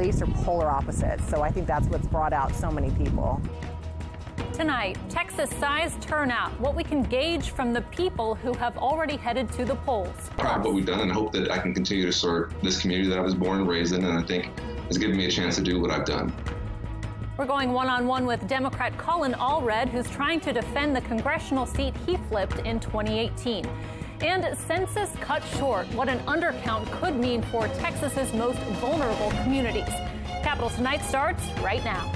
beliefs are polar opposites. So I think that's what's brought out so many people. Tonight, Texas-sized turnout, what we can gauge from the people who have already headed to the polls. Proud of what we've done, and I hope that I can continue to serve this community that I was born and raised in, and I think has given me a chance to do what I've done. We're going one-on-one with Democrat Colin Allred, who's trying to defend the congressional seat he flipped in 2018. And census cut short, what an undercount could mean for Texas's most vulnerable communities. Capitol Tonight starts right now.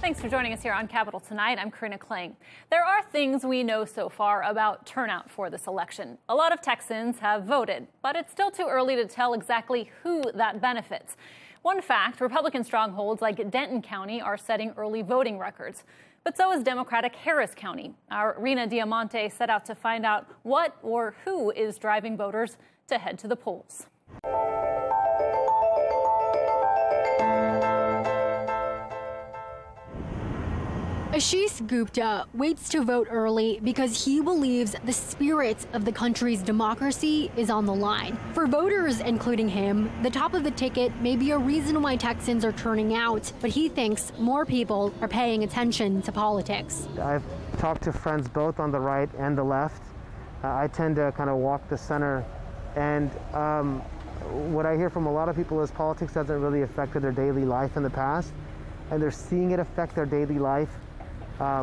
Thanks for joining us here on Capitol Tonight. I'm Karina Kling. There are things we know so far about turnout for this election. A lot of Texans have voted, but it's still too early to tell exactly who that benefits. One fact, Republican strongholds like Denton County are setting early voting records. But so is Democratic Harris County. Our Rena Diamante set out to find out what or who is driving voters to head to the polls. Ashish Gupta waits to vote early because he believes the spirit of the country's democracy is on the line. For voters, including him, the top of the ticket may be a reason why Texans are turning out, but he thinks more people are paying attention to politics. I've talked to friends both on the right and the left. I tend to kind of walk the center, and what I hear from a lot of people is politics hasn't really affected their daily life in the past, and they're seeing it affect their daily life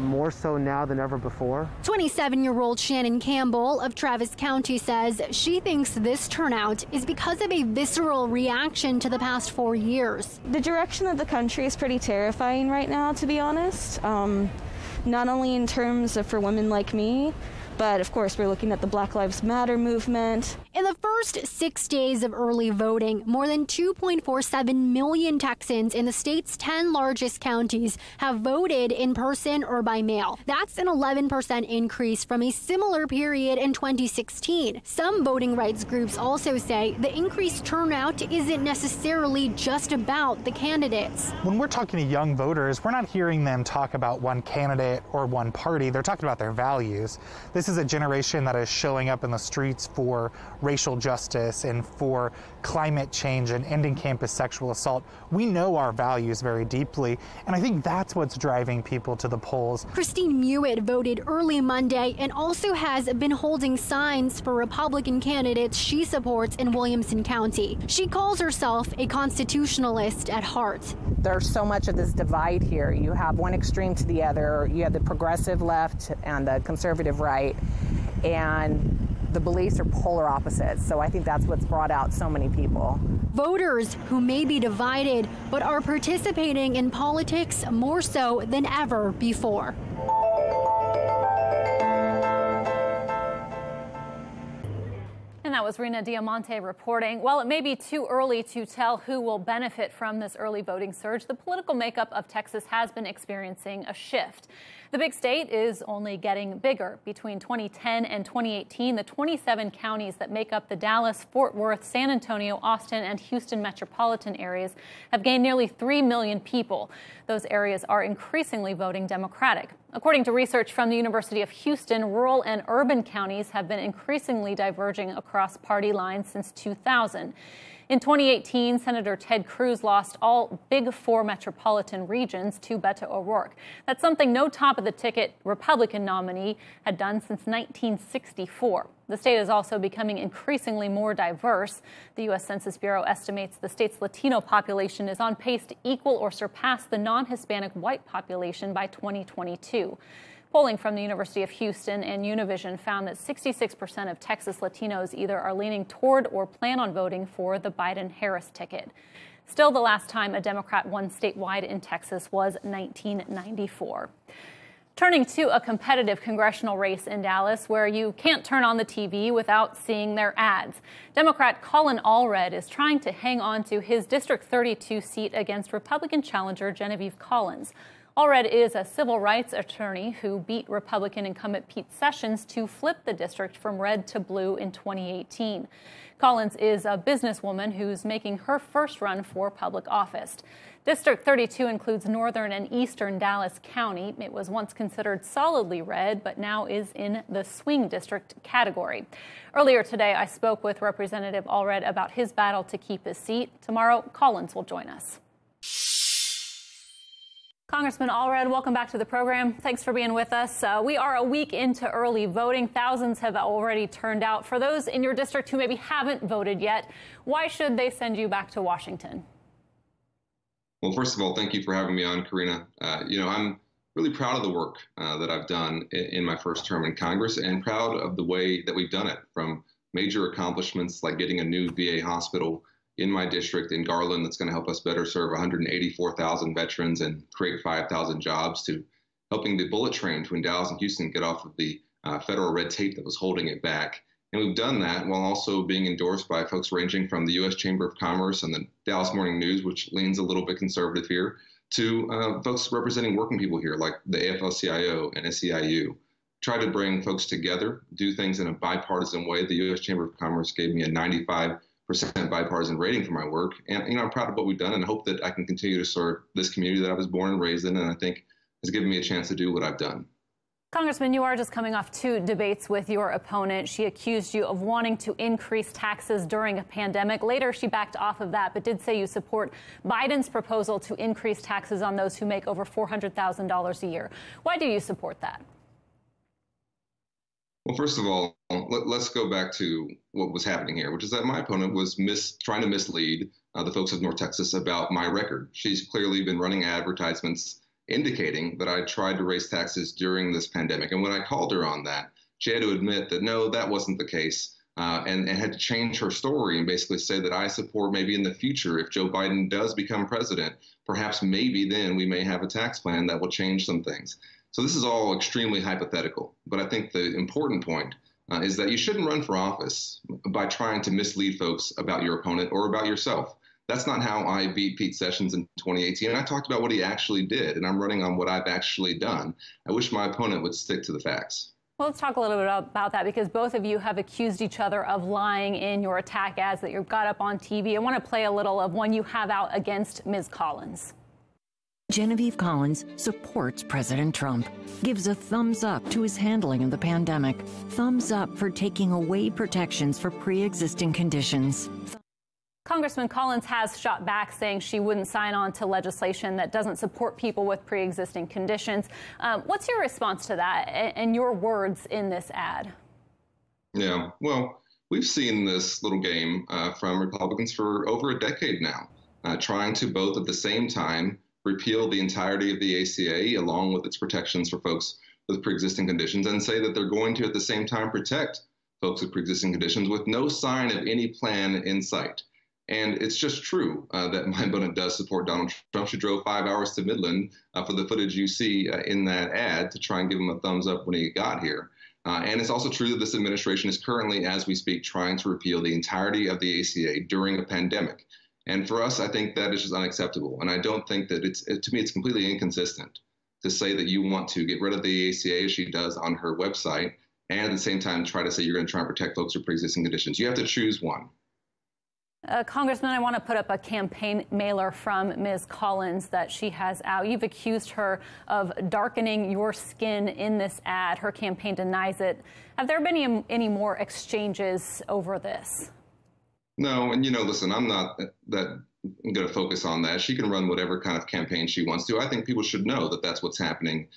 more so now than ever before. 27-year-old Shannon Campbell of Travis County says she thinks this turnout is because of a visceral reaction to the past 4 years. The direction of the country is pretty terrifying right now, to be honest. Not only in terms of for women like me, but of course we're looking at the Black Lives Matter movement. In the first 6 days of early voting, more than 2.47 million Texans in the state's 10 largest counties have voted in person or by mail. That's an 11% increase from a similar period in 2016. Some voting rights groups also say the increased turnout isn't necessarily just about the candidates. When we're talking to young voters, we're not hearing them talk about one candidate or one party. They're talking about their values. This is a generation that is showing up in the streets for racial justice and for climate change and ending campus sexual assault. We know our values very deeply, and I think that's what's driving people to the polls. Christine Mewett voted early Monday and also has been holding signs for Republican candidates she supports in Williamson County. She calls herself a constitutionalist at heart. There's so much of this divide here. You have one extreme to the other. You have the progressive left and the conservative right, and the beliefs are polar opposites. So I think that's what's brought out so many people. Voters who may be divided but are participating in politics more so than ever before. And that was Rena Diamante reporting. While it may be too early to tell who will benefit from this early voting surge, the political makeup of Texas has been experiencing a shift. The big state is only getting bigger. Between 2010 and 2018, the 27 counties that make up the Dallas, Fort Worth, San Antonio, Austin, and Houston metropolitan areas have gained nearly 3 million people. Those areas are increasingly voting Democratic. According to research from the University of Houston, rural and urban counties have been increasingly diverging across party lines since 2000. In 2018, Senator Ted Cruz lost all Big Four metropolitan regions to Beto O'Rourke. That's something no top-of-the-ticket Republican nominee had done since 1964. The state is also becoming increasingly more diverse. The U.S. Census Bureau estimates the state's Latino population is on pace to equal or surpass the non-Hispanic white population by 2022. Polling from the University of Houston and Univision found that 66% of Texas Latinos either are leaning toward or plan on voting for the Biden-Harris ticket. Still, the last time a Democrat won statewide in Texas was 1994. Turning to a competitive congressional race in Dallas where you can't turn on the TV without seeing their ads. Democrat Colin Allred is trying to hang on to his District 32 seat against Republican challenger Genevieve Collins. Allred is a civil rights attorney who beat Republican incumbent Pete Sessions to flip the district from red to blue in 2018. Collins is a businesswoman who's making her first run for public office. District 32 includes northern and eastern Dallas County. It was once considered solidly red, but now is in the swing district category. Earlier today, I spoke with Representative Allred about his battle to keep his seat. Tomorrow, Collins will join us. Congressman Allred, welcome back to the program. Thanks for being with us. We are a week into early voting. Thousands have already turned out. For those in your district who maybe haven't voted yet, why should they send you back to Washington? Well, first of all, thank you for having me on, Karina. I'm really proud of the work that I've done in my first term in Congress, and proud of the way that we've done it, from major accomplishments like getting a new VA hospital in my district in Garland that's going to help us better serve 184,000 veterans and create 5,000 jobs, to helping the bullet train between Dallas and Houston get off of the federal red tape that was holding it back. And we've done that while also being endorsed by folks ranging from the U.S. Chamber of Commerce and the Dallas Morning News, which leans a little bit conservative here, to folks representing working people here like the AFL-CIO and SEIU. Try to bring folks together, do things in a bipartisan way. The U.S. Chamber of Commerce gave me a 95% bipartisan rating for my work. And I'm proud of what we've done, and hope that I can continue to serve this community that I was born and raised in, and I think has given me a chance to do what I've done. Congressman, you are just coming off 2 debates with your opponent. She accused you of wanting to increase taxes during a pandemic. Later, she backed off of that, but did say you support Biden's proposal to increase taxes on those who make over $400,000 a year. Why do you support that? Well, first of all, let's go back to what was happening here, which is that my opponent was trying to mislead the folks of North Texas about my record. She's clearly been running advertisements indicating that I tried to raise taxes during this pandemic. And when I called her on that, she had to admit that, no, that wasn't the case, and had to change her story and basically say that I support maybe in the future, if Joe Biden does become president, perhaps maybe then we may have a tax plan that will change some things. So this is all extremely hypothetical. But I think the important point is that you shouldn't run for office by trying to mislead folks about your opponent or about yourself. That's not how I beat Pete Sessions in 2018. And I talked about what he actually did, and I'm running on what I've actually done. I wish my opponent would stick to the facts. Well, let's talk a little bit about that, because both of you have accused each other of lying in your attack ads that you've got up on TV. I want to play a little of one you have out against Ms. Collins. Genevieve Collins supports President Trump, gives a thumbs up to his handling of the pandemic, thumbs up for taking away protections for pre-existing conditions. Congressman Collins has shot back, saying she wouldn't sign on to legislation that doesn't support people with pre-existing conditions. What's your response to that and your words in this ad? Yeah, well, we've seen this little game from Republicans for over a decade now, trying to both at the same time repeal the entirety of the ACA along with its protections for folks with pre-existing conditions, and say that they're going to at the same time protect folks with pre-existing conditions with no sign of any plan in sight. And it's just true that my opponent does support Donald Trump. She drove 5 hours to Midland for the footage you see in that ad to try and give him a thumbs up when he got here. And it's also true that this administration is currently, as we speak, trying to repeal the entirety of the ACA during a pandemic. And for us, I think that is just unacceptable. And I don't think that to me, it's completely inconsistent to say that you want to get rid of the ACA, as she does on her website, and at the same time try to say you're going to try and protect folks with pre-existing conditions. You have to choose one. Congressman, I want to put up a campaign mailer from Ms. Collins that she has out. You've accused her of darkening your skin in this ad. Her campaign denies it. Have there been any more exchanges over this? No, and listen, I'm not going to focus on that. She can run whatever kind of campaign she wants to. I think people should know that that's what's happening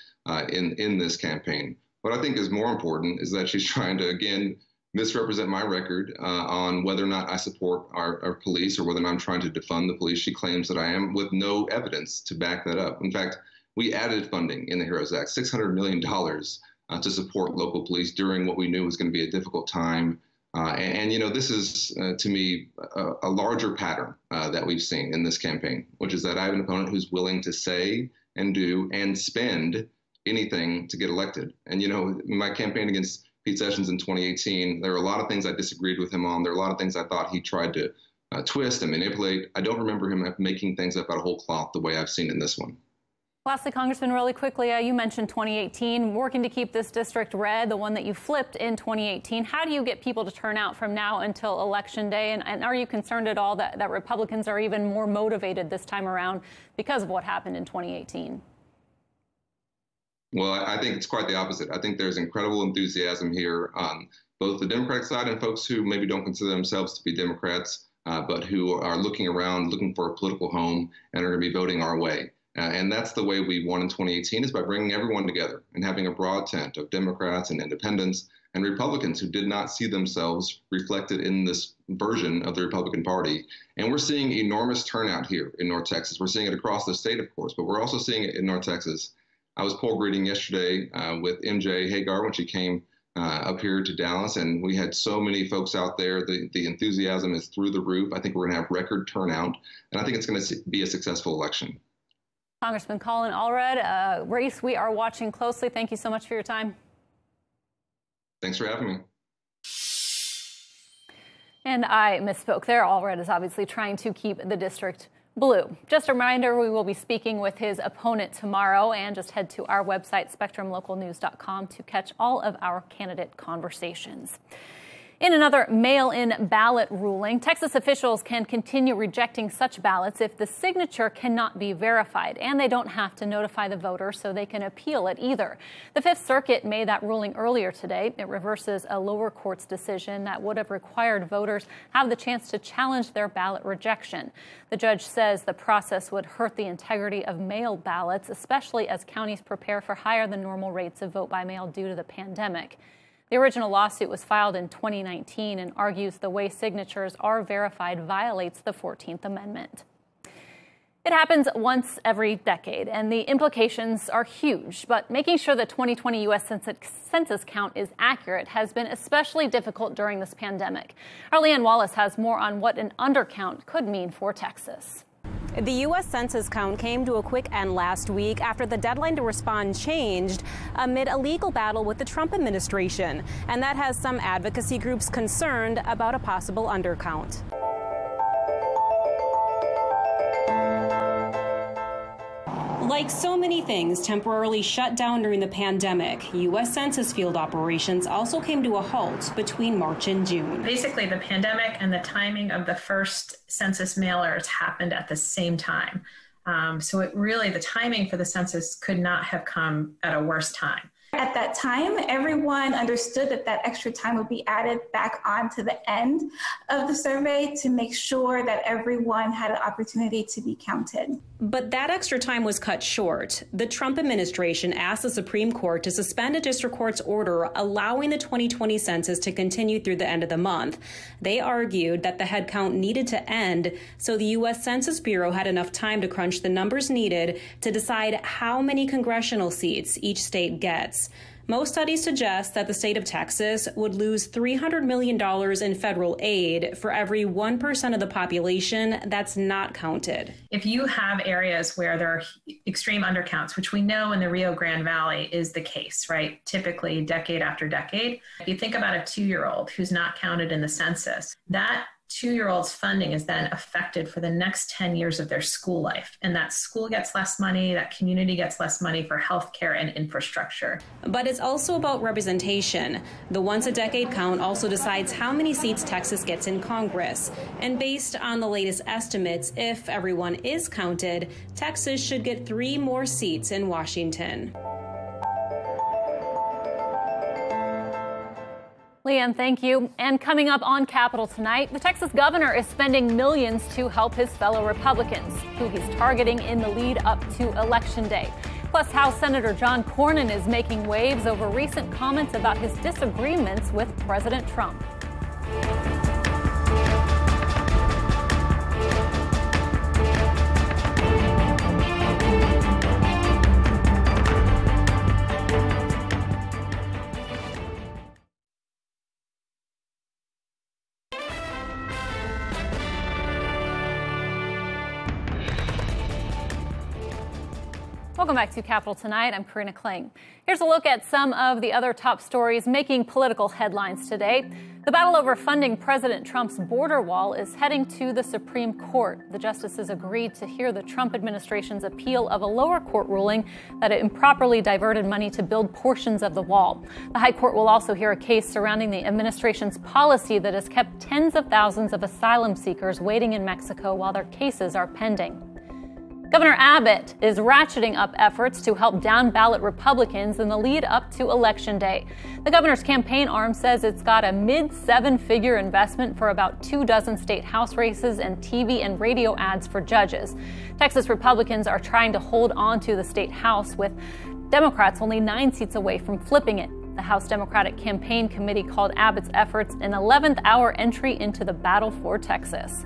in this campaign. What I think is more important is that she's trying to, again, misrepresent my record on whether or not I support our police or whether or not I'm trying to defund the police. She claims that I am, with no evidence to back that up. In fact, we added funding in the HEROES Act, $600 million to support local police during what we knew was going to be a difficult time. This is, to me, a larger pattern that we've seen in this campaign, which is that I have an opponent who's willing to say and do and spend anything to get elected. And, my campaign against Pete Sessions in 2018, there were a lot of things I disagreed with him on. There are a lot of things I thought he tried to twist and manipulate. I don't remember him making things up out of whole cloth the way I've seen in this one. Lastly, Congressman, really quickly, you mentioned 2018, working to keep this district red, the one that you flipped in 2018. How do you get people to turn out from now until Election Day? And are you concerned at all that Republicans are even more motivated this time around because of what happened in 2018? Well, I think it's quite the opposite. I think there's incredible enthusiasm here on both the Democratic side and folks who maybe don't consider themselves to be Democrats, but who are looking around, looking for a political home, and are going to be voting our way. And that's the way we won in 2018, is by bringing everyone together and having a broad tent of Democrats and independents and Republicans who did not see themselves reflected in this version of the Republican Party. And we're seeing enormous turnout here in North Texas. We're seeing it across the state, of course, but we're also seeing it in North Texas. I was poll greeting yesterday with MJ Hagar when she came up here to Dallas, and we had so many folks out there. The enthusiasm is through the roof. I think we're going to have record turnout, and I think it's going to be a successful election. Congressman Colin Allred, race we are watching closely. Thank you so much for your time. Thanks for having me. And I misspoke there. Allred is obviously trying to keep the district blue. Just a reminder, we will be speaking with his opponent tomorrow, and just head to our website, spectrumlocalnews.com, to catch all of our candidate conversations. In another mail-in ballot ruling, Texas officials can continue rejecting such ballots if the signature cannot be verified, and they don't have to notify the voter so they can appeal it either. The Fifth Circuit made that ruling earlier today. It reverses a lower court's decision that would have required voters have the chance to challenge their ballot rejection. The judge says the process would hurt the integrity of mail ballots, especially as counties prepare for higher than normal rates of vote by mail due to the pandemic. The original lawsuit was filed in 2019 and argues the way signatures are verified violates the 14th Amendment. It happens once every decade, and the implications are huge. But making sure the 2020 U.S. Census count is accurate has been especially difficult during this pandemic. Our Leanne Wallace has more on what an undercount could mean for Texas. The U.S. Census count came to a quick end last week after the deadline to respond changed amid a legal battle with the Trump administration. And that has some advocacy groups concerned about a possible undercount. Like so many things temporarily shut down during the pandemic, U.S. Census field operations also came to a halt between March and June. Basically, the pandemic and the timing of the first census mailers happened at the same time. So the timing for the census could not have come at a worse time. At that time, everyone understood that that extra time would be added back on to the end of the survey to make sure that everyone had an opportunity to be counted. But that extra time was cut short. The Trump administration asked the Supreme Court to suspend a district court's order allowing the 2020 census to continue through the end of the month. They argued that the head count needed to end so the U.S. Census Bureau had enough time to crunch the numbers needed to decide how many congressional seats each state gets. Most studies suggest that the state of Texas would lose $300 million in federal aid for every 1% of the population that's not counted. If you have areas where there are extreme undercounts, which we know in the Rio Grande Valley is the case, right? Typically decade after decade. If you think about a 2-year-old who's not counted in the census, that 2-year-old's funding is then affected for the next 10 years of their school life. And that school gets less money, that community gets less money for healthcare and infrastructure. But it's also about representation. The once-a-decade count also decides how many seats Texas gets in Congress. And based on the latest estimates, if everyone is counted, Texas should get 3 more seats in Washington. Leanne, thank you. And coming up on Capitol tonight, the Texas governor is spending millions to help his fellow Republicans, who he's targeting in the lead up to Election Day. Plus, House Senator John Cornyn is making waves over recent comments about his disagreements with President Trump. Welcome back to Capitol Tonight. I'm Karina Kling. Here's a look at some of the other top stories making political headlines today. The battle over funding President Trump's border wall is heading to the Supreme Court. The justices agreed to hear the Trump administration's appeal of a lower court ruling that it improperly diverted money to build portions of the wall. The High Court will also hear a case surrounding the administration's policy that has kept tens of thousands of asylum seekers waiting in Mexico while their cases are pending. Governor Abbott is ratcheting up efforts to help down-ballot Republicans in the lead up to Election Day. The governor's campaign arm says it's got a mid-seven-figure investment for about 24 state House races and TV and radio ads for judges. Texas Republicans are trying to hold on to the state House, with Democrats only 9 seats away from flipping it. The House Democratic Campaign Committee called Abbott's efforts an 11th-hour entry into the battle for Texas.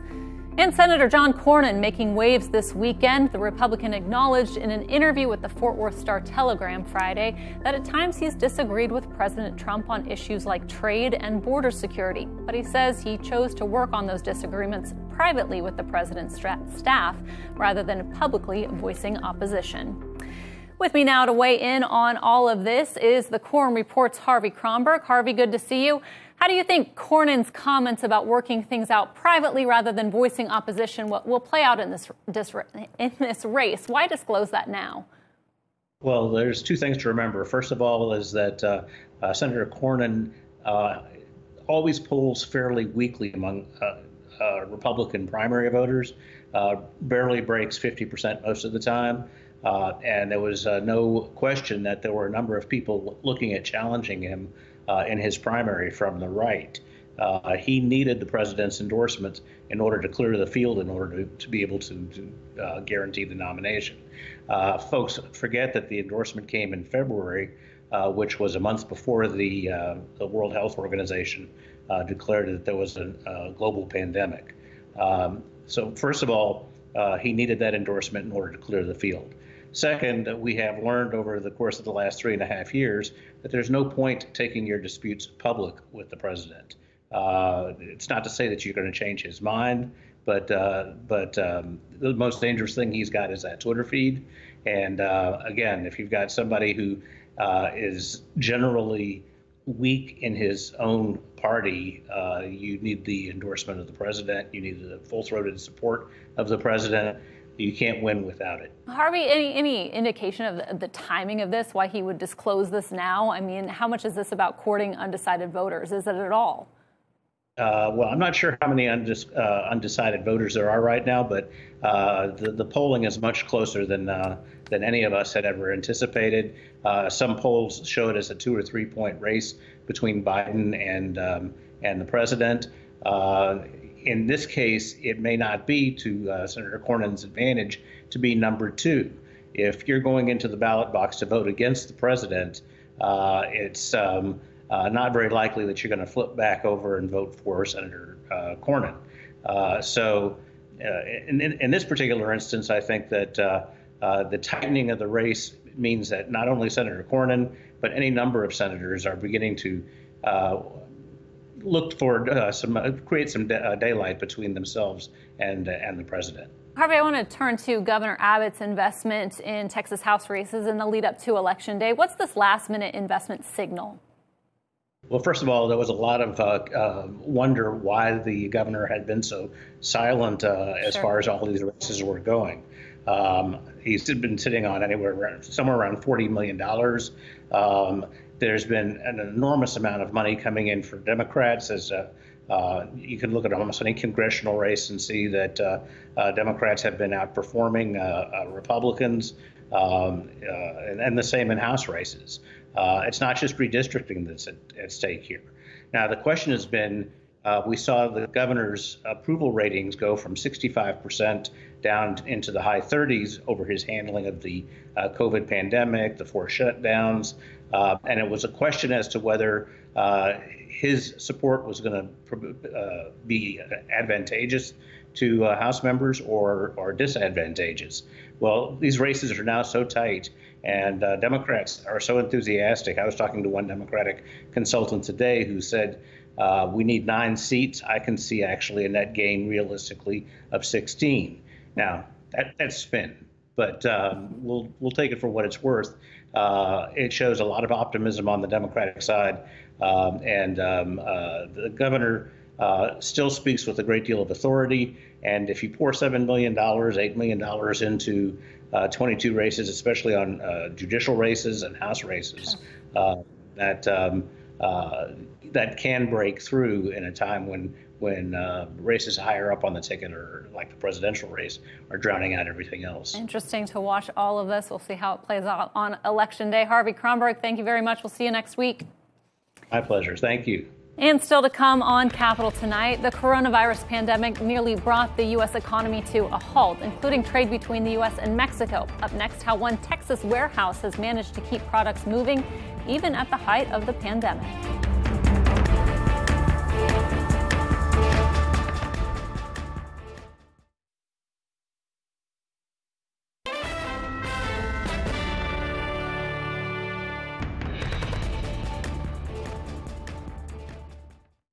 And Senator John Cornyn making waves this weekend. The Republican acknowledged in an interview with the Fort Worth Star-Telegram Friday that at times he's disagreed with President Trump on issues like trade and border security. But he says he chose to work on those disagreements privately with the president's staff rather than publicly voicing opposition. With me now to weigh in on all of this is the Quorum Report's Harvey Kronberg. Harvey, good to see you. How do you think Cornyn's comments about working things out privately rather than voicing opposition will play out in this race? Why disclose that now? Well, there's two things to remember. First of all is that Senator Cornyn always polls fairly weakly among Republican primary voters, barely breaks 50% most of the time. And there was no question that there were a number of people looking at challenging him in his primary from the right. He needed the president's endorsement in order to clear the field, in order to be able to guarantee the nomination. Folks forget that the endorsement came in February, which was a month before the World Health Organization declared that there was a global pandemic. So first of all, he needed that endorsement in order to clear the field. Second, we have learned over the course of the last 3.5 years that there's no point taking your disputes public with the president. It's not to say that you're going to change his mind, but the most dangerous thing he's got is that Twitter feed. And again, if you've got somebody who is generally weak in his own party, you need the endorsement of the president. You need the full-throated support of the president. You can't win without it. Harvey, any indication of the timing of this, why he would disclose this now? I mean, how much is this about courting undecided voters? Is it at all? Well, I'm not sure how many undecided voters there are right now, but the polling is much closer than any of us had ever anticipated. Some polls show it as a 2 or 3 point race between Biden and the president. In this case, it may not be to Senator Cornyn's advantage to be number 2. If you're going into the ballot box to vote against the president, it's not very likely that you're going to flip back over and vote for Senator Cornyn. So in this particular instance, I think that the tightening of the race means that not only Senator Cornyn, but any number of senators are beginning to look for create some daylight between themselves and the president. Harvey, I want to turn to Governor Abbott's investment in Texas House races in the lead up to Election Day. What's this last-minute investment signal? Well, first of all, there was a lot of wonder why the governor had been so silent as far as all these races were going. He's been sitting on somewhere around $40 million. There's been an enormous amount of money coming in for Democrats. As you can look at almost any congressional race and see that Democrats have been outperforming Republicans, and the same in House races. It's not just redistricting that's at stake here. Now, the question has been, we saw the governor's approval ratings go from 65% down into the high 30s over his handling of the COVID pandemic, the 4 shutdowns, and it was a question as to whether his support was going to be advantageous to House members or disadvantageous. Well, these races are now so tight, and Democrats are so enthusiastic. I was talking to one Democratic consultant today who said, we need 9 seats. I can see actually a net gain realistically of 16. Now, that's spin. but we'll take it for what it's worth. It shows a lot of optimism on the Democratic side, and the governor still speaks with a great deal of authority. And if you pour $7 million, $8 million into 22 races, especially on judicial races and House races, that can break through in a time when races higher up on the ticket, or like the presidential race, are drowning out everything else. Interesting to watch all of this. We'll see how it plays out on Election Day. Harvey Kronberg, thank you very much. We'll see you next week. My pleasure. Thank you. And still to come on Capitol tonight, the coronavirus pandemic nearly brought the U.S. economy to a halt, including trade between the U.S. and Mexico. Up next, how one Texas warehouse has managed to keep products moving even at the height of the pandemic.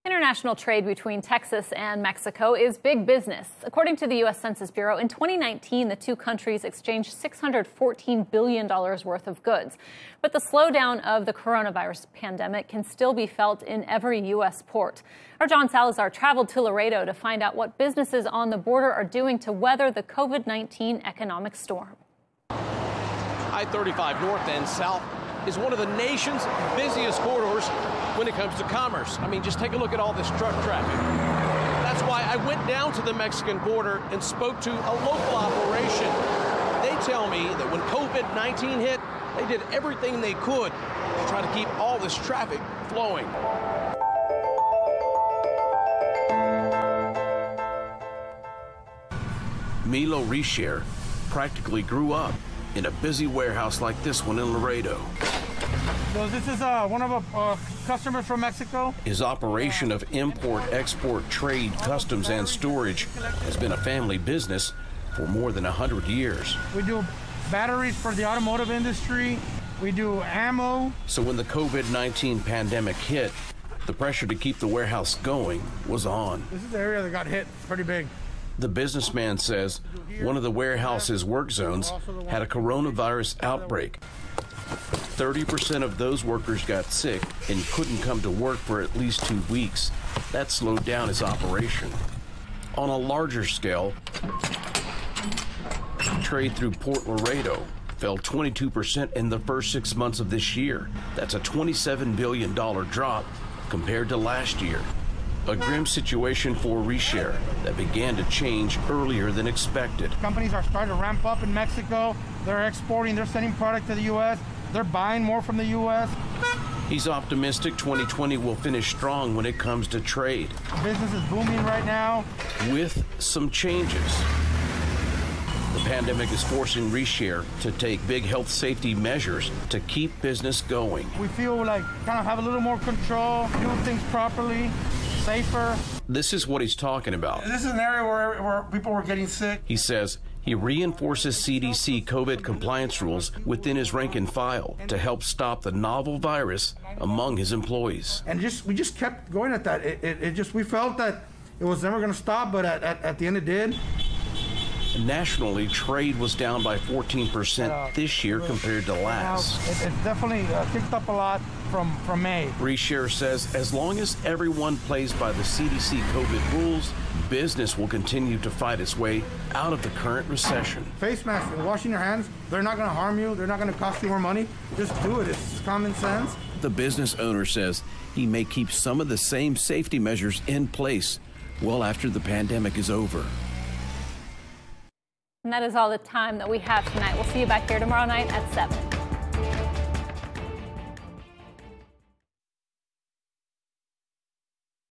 International trade between Texas and Mexico is big business. According to the U.S. Census Bureau, in 2019, the two countries exchanged $614 billion worth of goods. But the slowdown of the coronavirus pandemic can still be felt in every U.S. port. Our John Salazar traveled to Laredo to find out what businesses on the border are doing to weather the COVID-19 economic storm. I-35 north and south is one of the nation's busiest corridors when it comes to commerce. I mean, just take a look at all this truck traffic. That's why I went down to the Mexican border and spoke to a local operation. They tell me that when COVID-19 hit, they did everything they could to try to keep all this traffic flowing. Milo Richer practically grew up in a busy warehouse like this one in Laredo. So this is one of our customers from Mexico. His operation of import-export trade, customs, and storage has been a family business for more than 100 years. We do batteries for the automotive industry. We do ammo. So when the COVID-19 pandemic hit, the pressure to keep the warehouse going was on. This is the area that got hit pretty big. The businessman says one of the warehouse's work zones had a coronavirus outbreak. 30% of those workers got sick and couldn't come to work for at least 2 weeks. That slowed down his operation. On a larger scale, trade through Port Laredo fell 22% in the first 6 months of this year. That's a $27 billion drop compared to last year. A grim situation for Richer that began to change earlier than expected. Companies are starting to ramp up in Mexico. They're exporting, they're sending product to the U.S. They're buying more from the U.S. He's optimistic 2020 will finish strong when it comes to trade. Business is booming right now. With some changes. The pandemic is forcing Richer to take big health safety measures to keep business going. We feel like kind of have a little more control, do things properly, safer. This is what he's talking about. This is an area where people were getting sick. He says he reinforces CDC COVID compliance rules within his rank and file to help stop the novel virus among his employees. And we just kept going at that. We felt that it was never going to stop, but at the end it did. Nationally, trade was down by 14% this year compared to last. It's definitely kicked up a lot from May. Richer says as long as everyone plays by the CDC COVID rules, business will continue to fight its way out of the current recession. Face masks and washing your hands, they're not going to harm you. They're not going to cost you more money. Just do it. It's common sense. The business owner says he may keep some of the same safety measures in place well after the pandemic is over. And that is all the time that we have tonight. We'll see you back here tomorrow night at 7.